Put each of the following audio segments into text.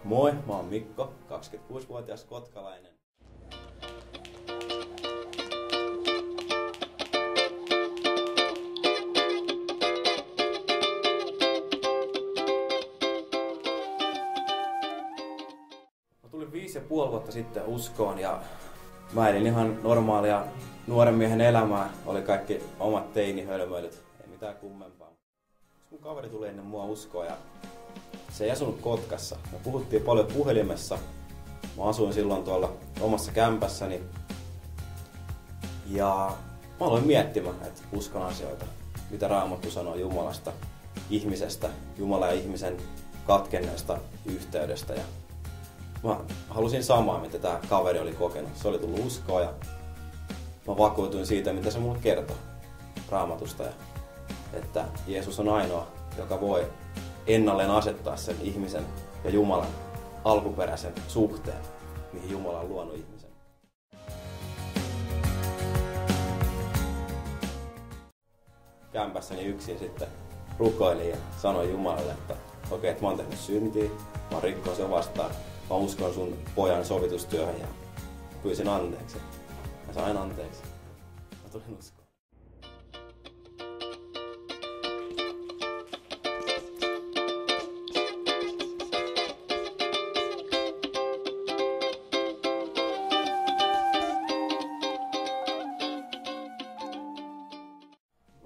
Moi, mä oon Mikko, 26-vuotias kotkalainen. Mä tulin 5,5 vuotta sitten uskoon ja mä elin ihan normaalia nuoren miehen elämää. Oli kaikki omat teinihölmöilyt, ei mitään kummempaa. Mun kaveri tuli ennen mua uskoon ja se ei asunut Kotkassa. Me puhuttiin paljon puhelimessa. Mä asuin silloin tuolla omassa kämpässäni. Ja mä aloin miettimään näitä uskon asioita. Mitä Raamattu sanoo Jumalasta, ihmisestä, Jumalan ja ihmisen katkenneesta yhteydestä. Ja mä halusin samaa, mitä tää kaveri oli kokenut. Se oli tullut uskoa ja mä vakuutuin siitä, mitä se mulle kertoi Raamatusta. Ja että Jeesus on ainoa, joka voi ennalleen asettaa sen ihmisen ja Jumalan alkuperäisen suhteen, mihin Jumala on luonut ihmisen. Kämpässäni yksin sitten rukoilin ja sanoin Jumalalle, että okei, että mä oon tehnyt syntiä, mä oon rikkonut sen vastaan, mä uskon sun pojan sovitustyöhön ja pyysin anteeksi. Mä sain anteeksi. Mä tulin uskoon.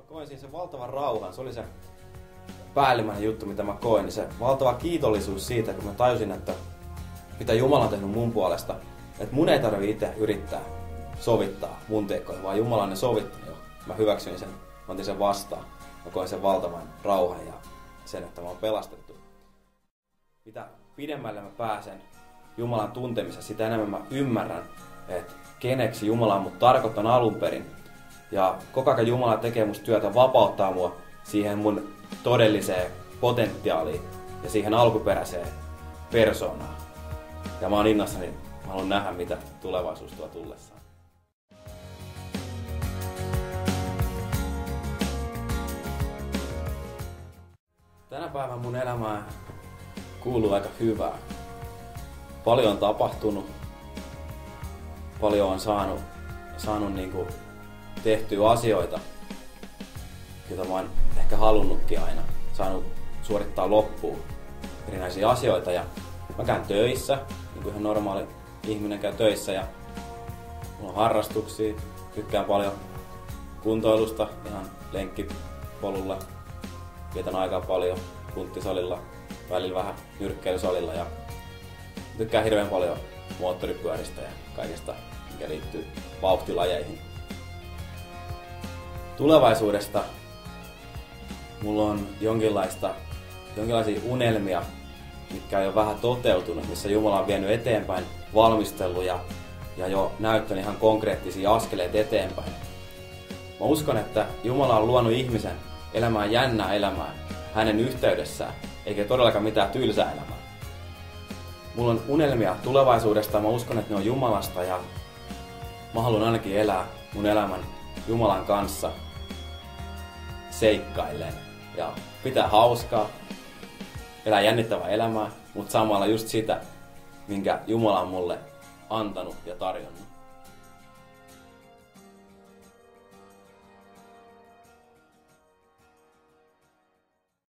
Koin siinä sen valtavan rauhan. Se oli se päällimmäinen juttu, mitä mä koin. Se valtava kiitollisuus siitä, kun mä tajusin, että mitä Jumala on tehnyt mun puolesta. Että mun ei tarvitse itse yrittää sovittaa mun tekoja, vaan Jumala on ne sovittanut jo. Mä hyväksyin sen, mä otin sen vastaan. Mä koin sen valtavan rauhan ja sen, että mä oon pelastettu. Mitä pidemmälle mä pääsen Jumalan tuntemisessa, sitä enemmän mä ymmärrän, että keneksi Jumala on mut tarkoittanut alun perin. Ja koko ajan Jumala tekee musta työtä, vapauttaa mua siihen mun todelliseen potentiaaliin ja siihen alkuperäiseen persoonaan. Ja mä oon innoissani, mä haluan nähdä, mitä tulevaisuus tuo tullessaan. Tänä päivänä mun elämään kuuluu aika hyvää. Paljon on tapahtunut. Paljon on saanut niinku tehtyä asioita, joita mä oon ehkä halunnutkin aina. Saanut suorittaa loppuun erinäisiä asioita ja mä käyn töissä, niin kuin ihan normaali ihminen käy töissä ja mulla on harrastuksia, tykkään paljon kuntoilusta, ihan lenkkipolulla, vietän aikaa paljon punttisalilla, välillä vähän nyrkkeilysalilla ja tykkään hirveän paljon moottoripyöristä ja kaikesta, mikä liittyy vauhtilajeihin. Tulevaisuudesta mulla on jonkinlaisia unelmia, mitkä on jo vähän toteutunut, missä Jumala on vienyt eteenpäin, valmistellut ja jo näyttänyt ihan konkreettisia askeleita eteenpäin. Mä uskon, että Jumala on luonut ihmisen elämään jännää elämää hänen yhteydessään, eikä todellakaan mitään tylsää elämää. Mulla on unelmia tulevaisuudesta, mä uskon, että ne on Jumalasta ja mä haluan ainakin elää mun elämän Jumalan kanssa seikkaillen ja pitää hauskaa, elää jännittävää elämää, mutta samalla just sitä, minkä Jumala on mulle antanut ja tarjonnut.